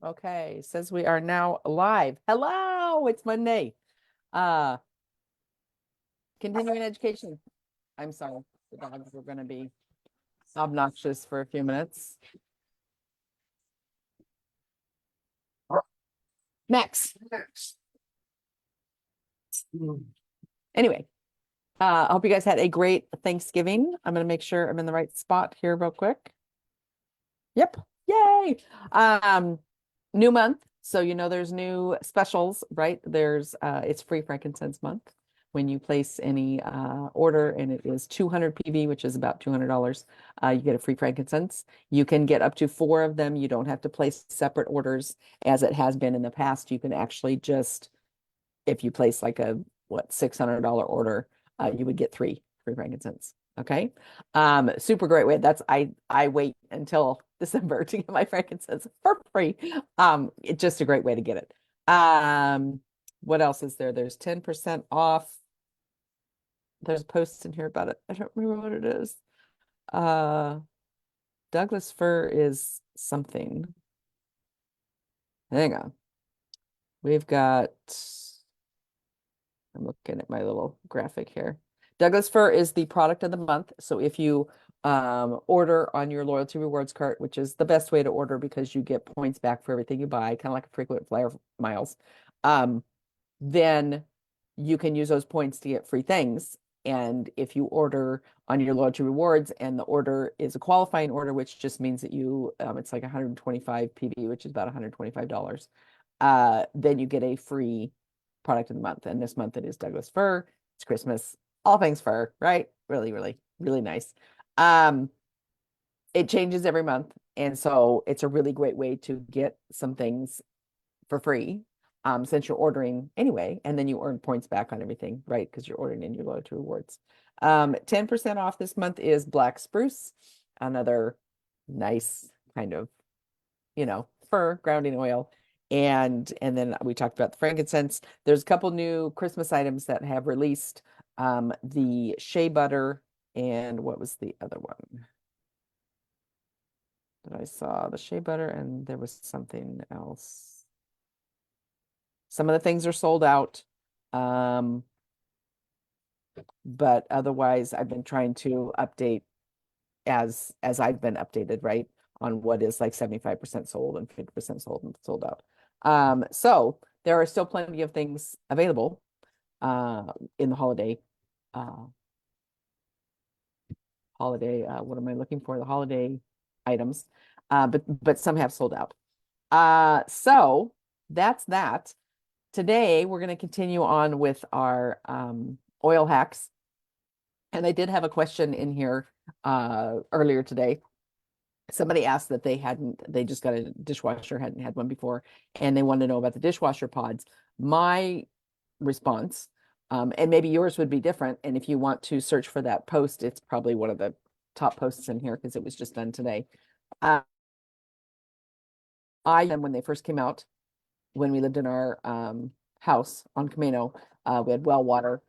Okay, says we are now live. Hello, it's Monday. Uh, continuing education. I'm sorry, the dogs were going to be obnoxious for a few minutes. Max. Anyway, I hope you guys had a great Thanksgiving. I'm going to make sure I'm in the right spot here real quick. Yep. Yay. New month. So there's new specials, right? There's it's free frankincense month. When you place any order and it is 200 PV, which is about $200, you get a free frankincense. You can get up to 4 of them. You don't have to place separate orders as it has been in the past. You can actually just, if you place like a $600 order, you would get 3 free frankincense. Okay. Super great way. I wait until December to get my frankincense for free. It's just a great way to get it. What else is there? There's 10% off. There's posts in here about it. I don't remember what it is. Douglas fir is something. Hang on. We've got, I'm looking at my little graphic here. Douglas fir is the product of the month. So if you order on your loyalty rewards cart, which is the best way to order because you get points back for everything you buy, kind of like a frequent flyer miles, then you can use those points to get free things. And if you order on your loyalty rewards and the order is a qualifying order, which just means that it's like 125 PV, which is about $125, then you get a free product of the month. And this month it is Douglas fir. It's Christmas, all things fir, right? Really, really, really nice. It changes every month. And so it's a really great way to get some things for free, since you're ordering anyway, and then you earn points back on everything, right? Because you're ordering in your loyalty rewards. 10% off this month is black spruce, another nice kind of, fir grounding oil. And then we talked about the frankincense. There's a couple new Christmas items that have released, the shea butter, and what was the other one that I saw? The shea butter, and there was something else. Some of the things are sold out. But otherwise I've been trying to update as I've been updated, right? On what is like 75% sold and 50% sold and sold out. So there are still plenty of things available in the holiday what am I looking for? The holiday items. But some have sold out. So that's that. Today, we're going to continue on with our oil hacks. And I did have a question in here earlier today. Somebody asked that they just got a dishwasher, hadn't had one before, and they wanted to know about the dishwasher pods. My response, and maybe yours would be different, and if you want to search for that post, it's probably one of the top posts in here because it was just done today. When they first came out, when we lived in our house on Camino, we had well water,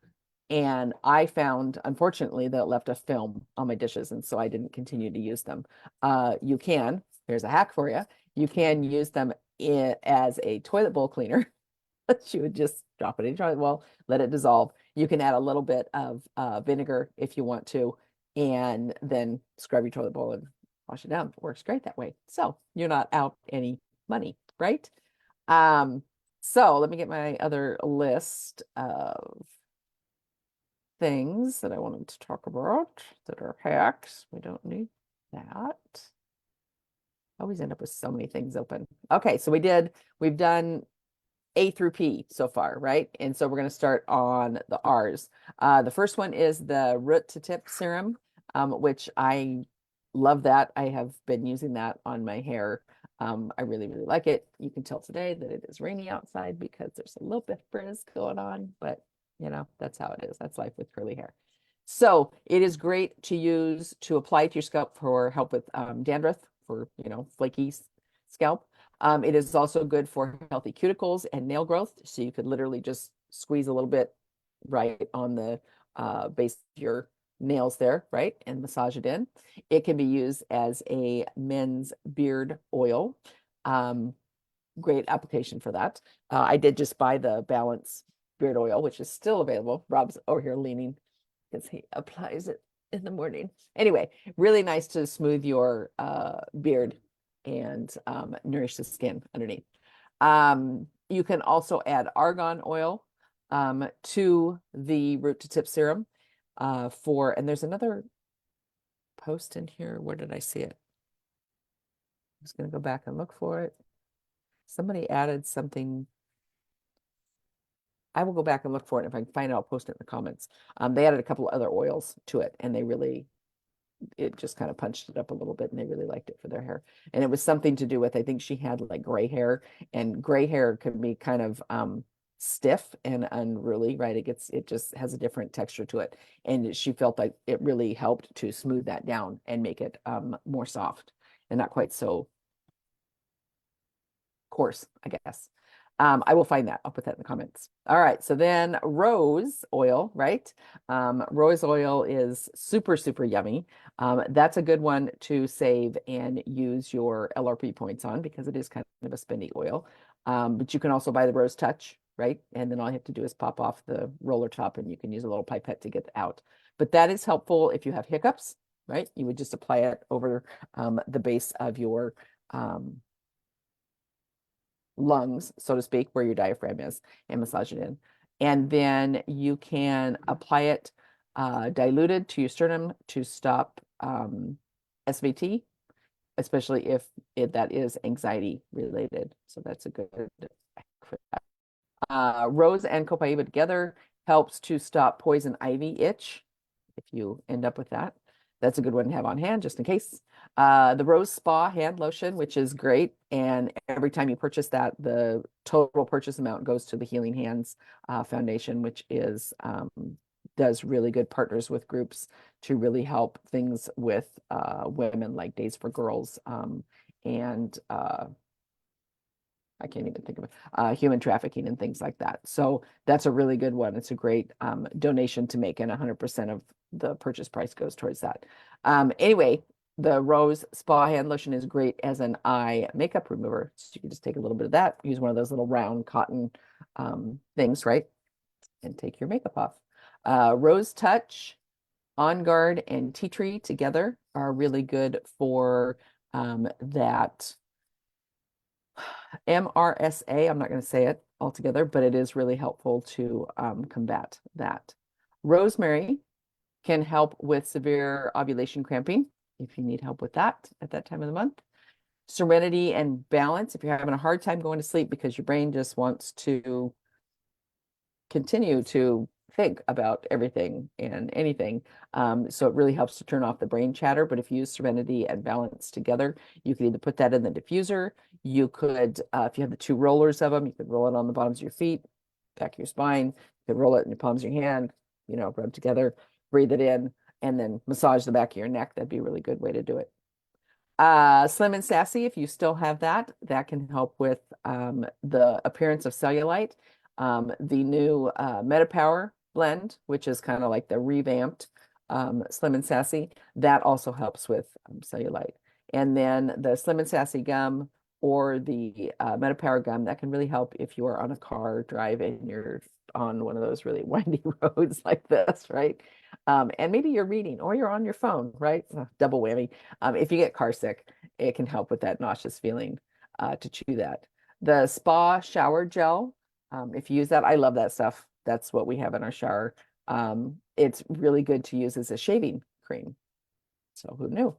and I found, unfortunately, that it left a film on my dishes, and so I didn't continue to use them. Here's a hack for you. You can use them as a toilet bowl cleaner. You would just drop it in your toilet bowl, let it dissolve. You can add a little bit of vinegar if you want to, and then scrub your toilet bowl and wash it down. It works great that way. So you're not out any money, right? So let me get my other list of things that I wanted to talk about that are hacks. We don't need that. Always end up with so many things open. Okay, so we've done A through P so far, right? And so we're going to start on the R's. The first one is the root to tip serum, which I love that. I have been using that on my hair. I really, really like it. You can tell today that it is rainy outside because there's a little bit of frizz going on, but that's how it is. That's life with curly hair. So it is great to use to apply to your scalp for help with dandruff, for flaky scalp. It is also good for healthy cuticles and nail growth. So you could literally just squeeze a little bit right on the base of your nails there, right? And massage it in. It can be used as a men's beard oil. great application for that. I did just buy the Balance beard oil, which is still available. Rob's over here leaning because he applies it in the morning. Anyway, really nice to smooth your beard and nourish the skin underneath. You can also add argan oil to the root to tip serum and there's another post in here. Where did I see it? I'm just going to go back and look for it. Somebody added something. I will go back and look for it. If I can find it, I'll post it in the comments. They added a couple of other oils to it, and it just kind of punched it up a little bit, and they really liked it for their hair. And it was something to do with, I think she had like gray hair, and gray hair can be kind of stiff and unruly, right? It just has a different texture to it. And she felt like it really helped to smooth that down and make it more soft and not quite so course, I guess. I will find that. I'll put that in the comments. All right. So then rose oil, right? Rose oil is super, super yummy. That's a good one to save and use your LRP points on because it is kind of a spendy oil. But you can also buy the Rose Touch, right? And then all you have to do is pop off the roller top and you can use a little pipette to get it out. But that is helpful if you have hiccups, right? You would just apply it over the base of your lungs, so to speak, where your diaphragm is, and massage it in. And then you can apply it diluted to your sternum to stop SVT, especially if that is anxiety related. So that's a good for that. Rose and copaiba together helps to stop poison ivy itch if you end up with that. That's a good one to have on hand just in case. The Rose Spa hand lotion, which is great. And every time you purchase that, the total purchase amount goes to the Healing Hands Foundation, which does really good partners with groups to really help things with women, like Days for Girls and I can't even think of it, human trafficking and things like that. So that's a really good one. It's a great donation to make, and 100% of the purchase price goes towards that. Anyway, the Rose Spa hand lotion is great as an eye makeup remover. So you can just take a little bit of that, use one of those little round cotton things, right? And take your makeup off. Rose Touch, On Guard, and Tea Tree together are really good for that MRSA. I'm not going to say it altogether, but it is really helpful to combat that. Rosemary can help with severe ovulation cramping if you need help with that at that time of the month. Serenity and Balance, if you're having a hard time going to sleep because your brain just wants to continue to think about everything and anything. So it really helps to turn off the brain chatter. But if you use Serenity and Balance together, you can either put that in the diffuser. You could, if you have the two rollers of them, you could roll it on the bottoms of your feet, back of your spine. You could roll it in your palms of your hand, rub together, breathe it in, and then massage the back of your neck. That'd be a really good way to do it. Slim and Sassy, if you still have that can help with the appearance of cellulite. The new MetaPower blend, which is kind of like the revamped Slim and Sassy, that also helps with cellulite. And then the Slim and Sassy gum or the MetaPower gum, that can really help if you are on a car drive and you're on one of those really windy roads like this, right? And maybe you're reading or you're on your phone, right? Double whammy. If you get car sick, it can help with that nauseous feeling to chew that. The Spa Shower Gel, if you use that, I love that stuff. That's what we have in our shower. It's really good to use as a shaving cream. So who knew?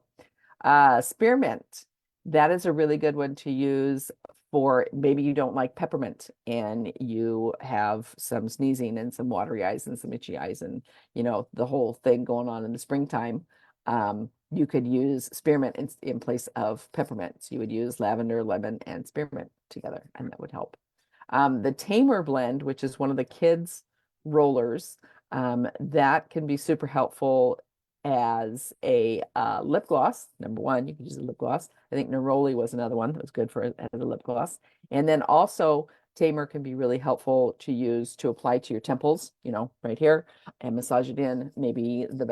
Spearmint, that is a really good one to use for maybe you don't like peppermint and you have some sneezing and some watery eyes and some itchy eyes and the whole thing going on in the springtime. You could use spearmint in place of peppermint. So you would use lavender, lemon, and spearmint together, and that would help. The Tamer blend, which is one of the kids' rollers, that can be super helpful as a lip gloss. Number one, you can use a lip gloss. I think Neroli was another one that was good for as a lip gloss. And then also Tamer can be really helpful to use to apply to your temples, right here, and massage it in, maybe the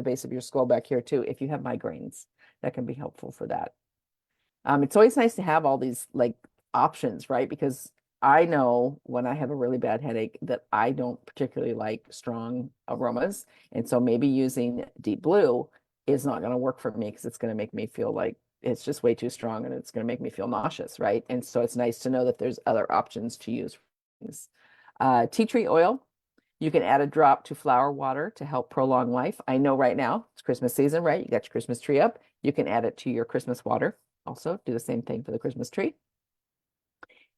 base of your skull back here too. If you have migraines, that can be helpful for that. It's always nice to have all these like options, right? Because I know when I have a really bad headache that I don't particularly like strong aromas. And so maybe using deep blue is not going to work for me because it's going to make me feel like it's just way too strong and it's going to make me feel nauseous, right? And so it's nice to know that there's other options to use for things. Tea tree oil, you can add a drop to flower water to help prolong life. I know right now it's Christmas season, right? You got your Christmas tree up. You can add it to your Christmas water. Also, do the same thing for the Christmas tree.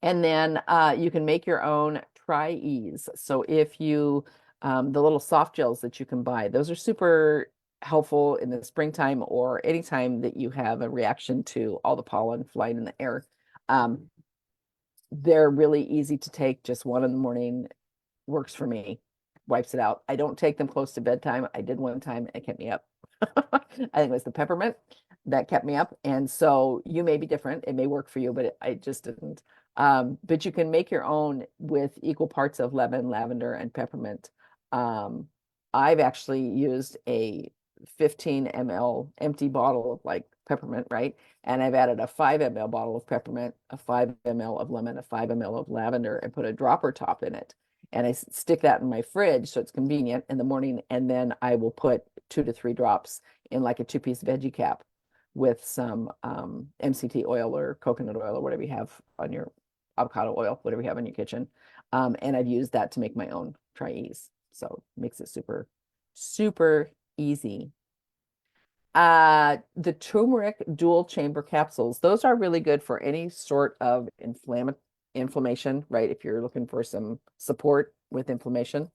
And then you can make your own Tri-Ease. So if you, the little soft gels that you can buy, those are super helpful in the springtime or anytime that you have a reaction to all the pollen flying in the air. Um, they're really easy to take. Just one in the morning works for me, wipes it out. I don't take them close to bedtime. I did one time, it kept me up. I think it was the peppermint that kept me up. And so you may be different. It may work for you, but I just didn't. But you can make your own with equal parts of lemon, lavender, and peppermint. Um, I've actually used a 15 ml empty bottle of like peppermint, right? And I've added a 5 ml bottle of peppermint, a 5 ml of lemon, a 5 ml of lavender, and put a dropper top in it. And I stick that in my fridge so it's convenient in the morning. And then I will put 2 to 3 drops in like a 2-piece veggie cap with some MCT oil or coconut oil or whatever you have on your avocado oil, whatever you have in your kitchen. And I've used that to make my own Tri-Ease. So it makes it super, super easy. The turmeric dual chamber capsules, those are really good for any sort of inflammation, right? If you're looking for some support with inflammation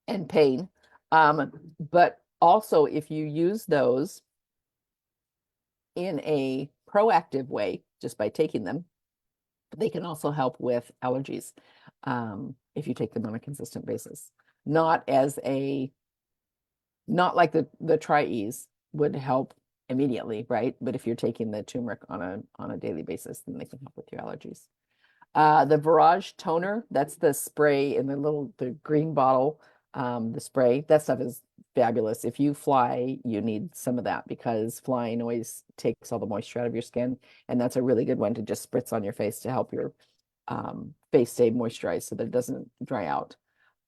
and pain. But also if you use those in a proactive way, just by taking them, they can also help with allergies if you take them on a consistent basis. Not like the Tri-Ease would help immediately, right? But if you're taking the turmeric on a daily basis, then they can help with your allergies. The Barrage toner, that's the spray in the green bottle, the spray. That stuff is fabulous. If you fly, you need some of that because flying always takes all the moisture out of your skin. And that's a really good one to just spritz on your face to help your face stay moisturized so that it doesn't dry out.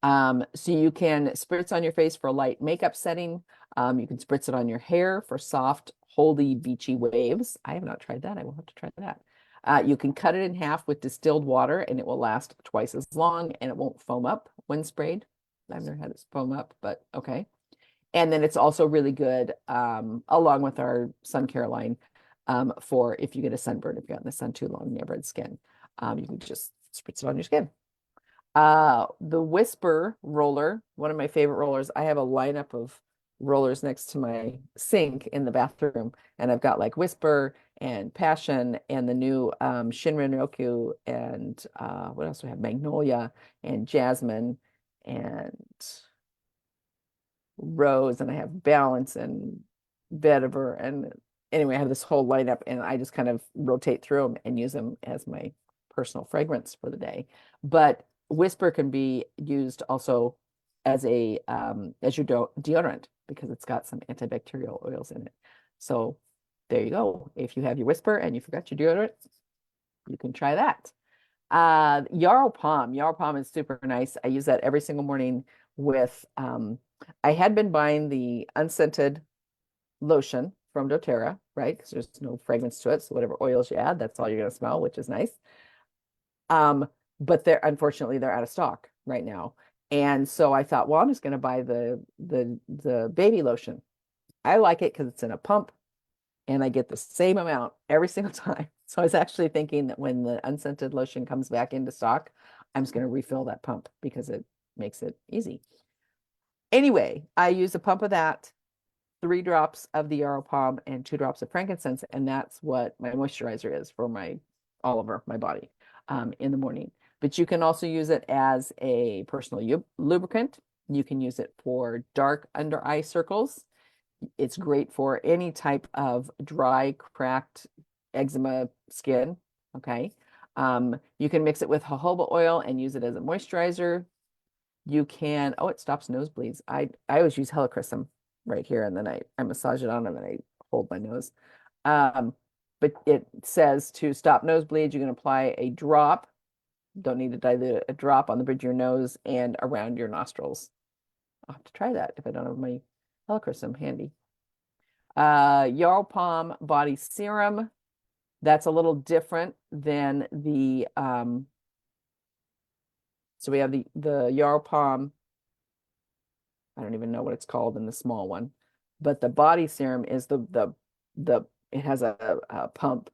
So you can spritz on your face for a light makeup setting. You can spritz it on your hair for soft, holdy, beachy waves. I have not tried that. I will have to try that. You can cut it in half with distilled water and it will last twice as long and it won't foam up when sprayed. I've never had it foam up, but okay. And then it's also really good, along with our sun care line, for if you get a sunburn, if you're out in the sun too long and you have red skin, you can just spritz it on your skin. The Whisper roller, one of my favorite rollers. I have a lineup of rollers next to my sink in the bathroom, and I've got like Whisper and Passion and the new Shinrin Roku and what else do I have? Magnolia and Jasmine and Rose, and I have Balance and Vetiver, and anyway, I have this whole lineup, and I just kind of rotate through them and use them as my personal fragrance for the day. But Whisper can be used also as as your deodorant because it's got some antibacterial oils in it. So there you go. If you have your Whisper and you forgot your deodorant, you can try that. Yarrow Palm. Yarrow Palm is super nice. I use that every single morning with I had been buying the unscented lotion from doTERRA, right? Because there's no fragrance to it. So whatever oils you add, that's all you're gonna smell, which is nice. But unfortunately they're out of stock right now. And so I thought, well, I'm just gonna buy the baby lotion. I like it because it's in a pump and I get the same amount every single time. So I was actually thinking that when the unscented lotion comes back into stock, I'm just going to refill that pump because it makes it easy. Anyway, I use a pump of that, 3 drops of the Yarrow Palm and 2 drops of frankincense, and that's what my moisturizer is for all over my body in the morning. But you can also use it as a personal lubricant. You can use it for dark under eye circles. It's great for any type of dry, cracked eczema skin. Okay. You can mix it with jojoba oil and use it as a moisturizer. You can, oh, it stops nosebleeds. I always use helichrysum right here, and then I massage it on and then I hold my nose. Um, but it says to stop nosebleeds, you can apply a drop. Don't need to dilute a drop on the bridge of your nose and around your nostrils. I'll have to try that if I don't have my helichrysum handy. Yarrow Palm body serum. That's a little different than the so we have the Yarrow Palm. I don't even know what it's called in the small one, but the body serum is the it has a pump.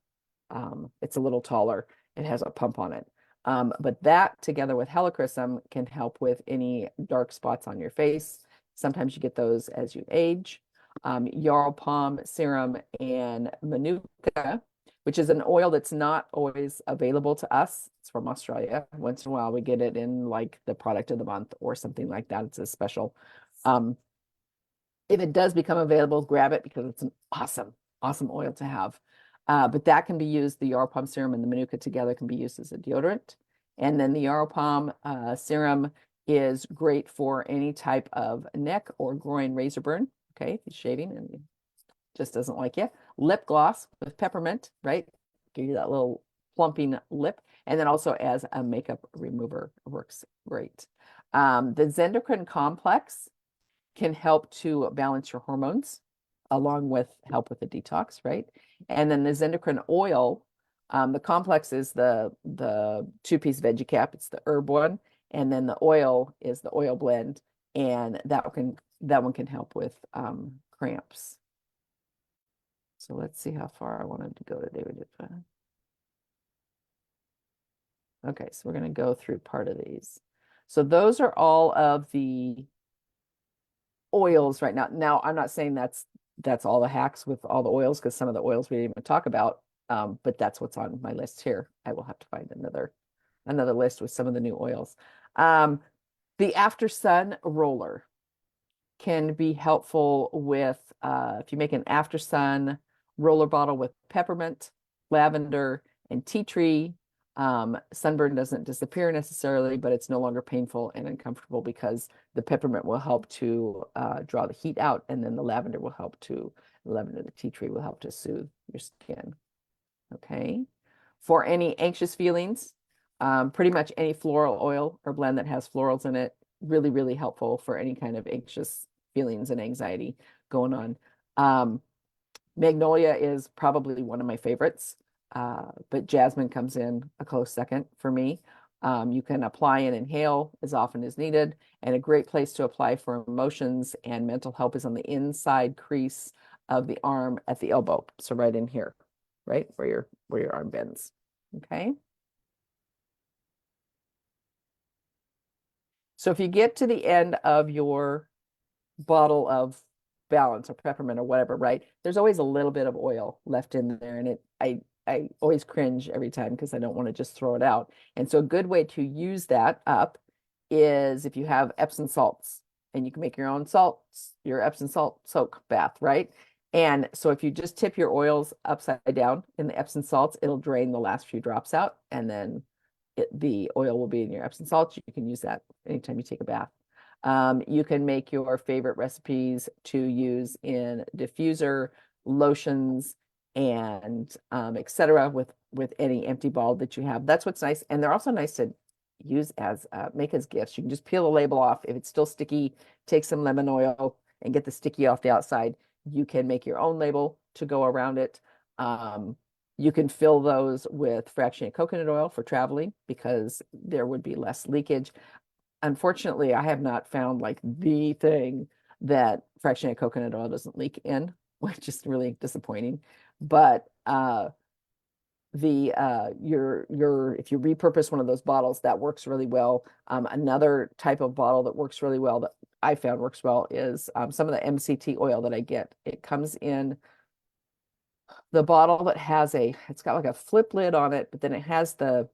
It's a little taller. It has a pump on it. But that together with helichrysum can help with any dark spots on your face. Sometimes you get those as you age. Yarrow Palm serum and Manuka, which is an oil that's not always available to us. It's from Australia. Once in a while, we get it in like the product of the month or something like that. It's a special. Um, if it does become available, grab it because it's an awesome oil to have. But that can be used, the Yarrow Palm serum and the Manuka together can be used as a deodorant. And then the Yarrow Palm serum is great for any type of neck or groin razor burn. Okay, if he's shaving and he just doesn't like you. Lip gloss with peppermint, right? Give you that little plumping lip. And then also as a makeup remover works great. The Zendocrine Complex can help to balance your hormones along with help with the detox, right? And then the Zendocrine oil, the complex is the two-piece veggie cap. It's the herb one. And then the oil is the oil blend. And that one can help with cramps. So let's see how far I wanted to go today. Okay, so we're going to go through part of these. So those are all of the oils right now. Now, I'm not saying that's all the hacks with all the oils because some of the oils we didn't even talk about, but that's what's on my list here. I will have to find another list with some of the new oils. The After Sun roller can be helpful with if you make an After Sun roller bottle with peppermint, lavender, and tea tree. Sunburn doesn't disappear necessarily, but it's no longer painful and uncomfortable because the peppermint will help to draw the heat out, and then the lavender, the tea tree will help to soothe your skin. Okay. For any anxious feelings, pretty much any floral oil or blend that has florals in it, really, really helpful for any kind of anxious feelings and anxiety going on. Magnolia is probably one of my favorites, but jasmine comes in a close second for me. You can apply and inhale as often as needed, and a great place to apply for emotions and mental help is on the inside crease of the arm at the elbow. So right in here, right where your arm bends. Okay. So if you get to the end of your bottle of balance or peppermint or whatever, right? There's always a little bit of oil left in there, and I always cringe every time because I don't want to just throw it out. And so a good way to use that up is if you have Epsom salts, and you can make your own salts, your Epsom salt soak bath, right? And so if you just tip your oils upside down in the Epsom salts, it'll drain the last few drops out, and then the oil will be in your Epsom salts. You can use that anytime you take a bath. You can make your favorite recipes to use in diffuser, lotions, and etc. with any empty bottle that you have. That's what's nice. And they're also nice to use as make as gifts. You can just peel the label off. If it's still sticky, take some lemon oil and get the sticky off the outside. You can make your own label to go around it. You can fill those with fractionated coconut oil for traveling because there would be less leakage. Unfortunately, I have not found like the thing that fractionated coconut oil doesn't leak in, which is really disappointing. But if you repurpose one of those bottles, that works really well. Another type of bottle that works really well that I found works well is some of the MCT oil that I get. It comes in the bottle that has it's got like a flip lid on it, but then it has I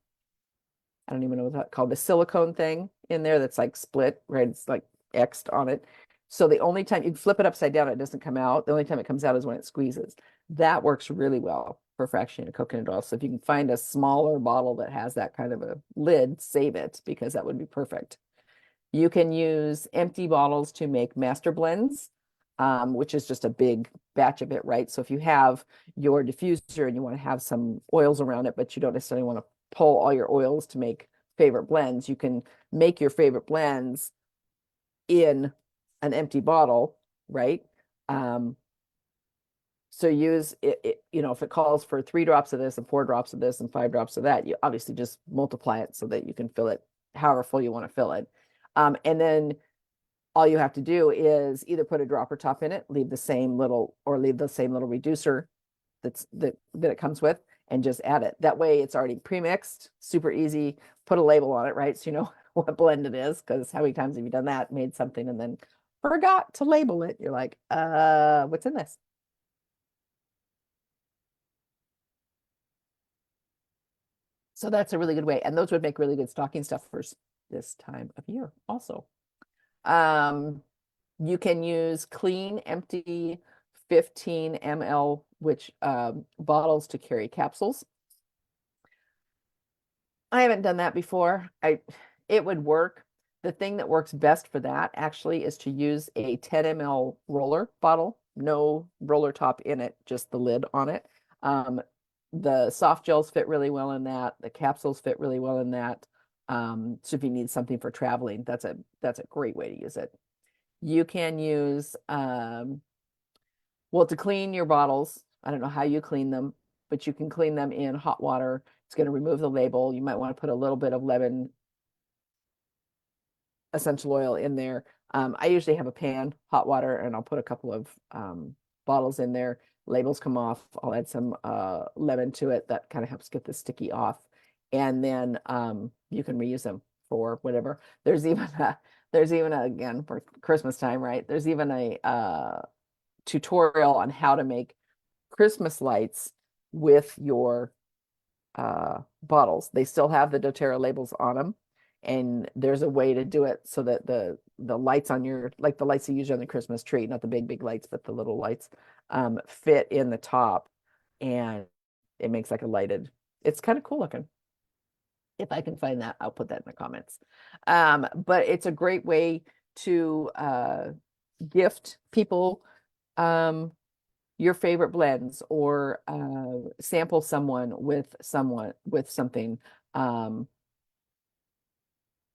don't even know what that's called, the silicone thing in there that's like split, right? It's like X'd on it. So the only time you flip it upside down, it doesn't come out. The only time it comes out is when it squeezes. That works really well for fractionated coconut oil. So if you can find a smaller bottle that has that kind of a lid, save it because that would be perfect. You can use empty bottles to make master blends. which is just a big batch of it, right? So if you have your diffuser and you want to have some oils around it, but you don't necessarily want to pull all your oils to make favorite blends, you can make your favorite blends in an empty bottle, right? Um, so use it, if it calls for 3 drops of this and 4 drops of this and 5 drops of that, you obviously just multiply it so that you can fill it however full you want to fill it. And then all you have to do is either put a dropper top in it, leave the same little reducer that it comes with, and just add it. That way it's already pre-mixed, super easy. Put a label on it, right? So you know what blend it is, because how many times have you done that, made something and then forgot to label it? You're like, what's in this? So that's a really good way. And those would make really good stocking stuffers this time of year also. Um, you can use clean, empty 15 ml, which bottles to carry capsules. I haven't done that before. It would work. The thing that works best for that actually is to use a 10 ml roller bottle, no roller top in it, just the lid on it. The soft gels fit really well in that. The capsules fit really well in that. So if you need something for traveling, that's a great way to use it. You can use well, to clean your bottles, I don't know how you clean them, but you can clean them in hot water. It's going to remove the label. You might want to put a little bit of lemon essential oil in there. I usually have a pan, hot water, and I'll put a couple of bottles in there. Labels come off. I'll add some lemon to it. That kind of helps get the sticky off. And then you can reuse them for whatever. Again, for Christmas time, right? There's even a tutorial on how to make Christmas lights with your bottles. They still have the doTERRA labels on them, and there's a way to do it so that the lights on your, like the lights you use on the Christmas tree, not the big lights, but the little lights, fit in the top, and it makes like a lighted. It's kind of cool looking. If I can find that, I'll put that in the comments. But it's a great way to gift people your favorite blends, or sample someone with something. Um,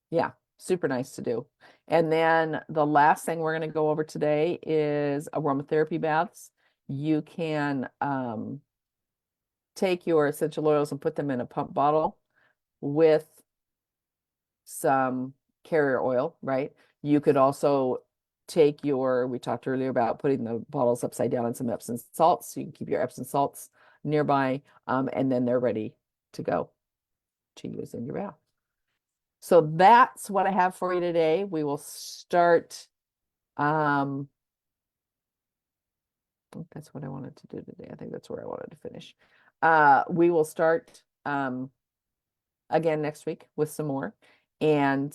yeah, super nice to do. And then the last thing we're going to go over today is aromatherapy baths. You can take your essential oils and put them in a pump bottle with some carrier oil, right? You could also take we talked earlier about putting the bottles upside down in some Epsom salts, so you can keep your Epsom salts nearby, and then they're ready to go to use in your bath. So that's what I have for you today. We will start. I think that's what I wanted to do today. I think that's where I wanted to finish. We will start again next week with some more. And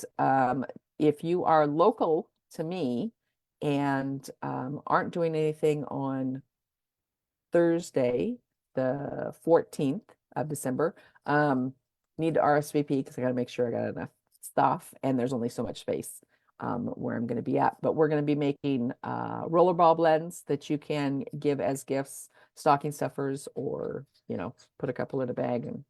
if you are local to me and aren't doing anything on Thursday, the 14th of December, need to RSVP, because I got to make sure I got enough stuff, and there's only so much space where I'm going to be at. But we're going to be making rollerball blends that you can give as gifts, stocking stuffers, or put a couple in a bag, and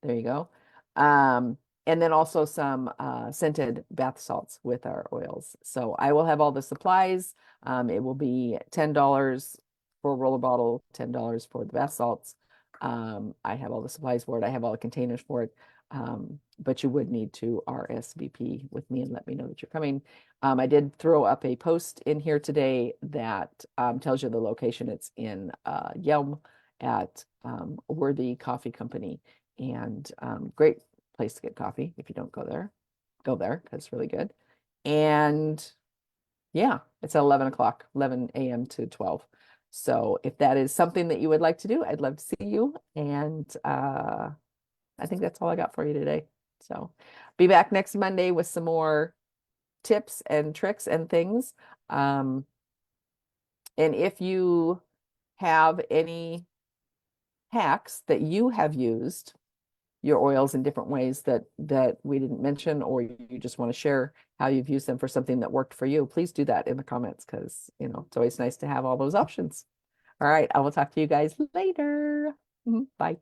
there you go. And then also some scented bath salts with our oils. So I will have all the supplies. It will be $10 for a roller bottle, $10 for the bath salts. I have all the supplies for it. I have all the containers for it. But you would need to RSVP with me and let me know that you're coming. I did throw up a post in here today that tells you the location. It's in Yelm at Worthy Coffee Company. And great place to get coffee. If you don't go there, because it's really good. And yeah, it's at 11 o'clock, 11 a.m. to 12. So if that is something that you would like to do, I'd love to see you. And I think that's all I got for you today. So be back next Monday with some more tips and tricks and things. And if you have any hacks that you have used your oils in different ways that we didn't mention, or you just want to share how you've used them for something that worked for you, please do that in the comments because, it's always nice to have all those options. All right, I will talk to you guys later. Bye.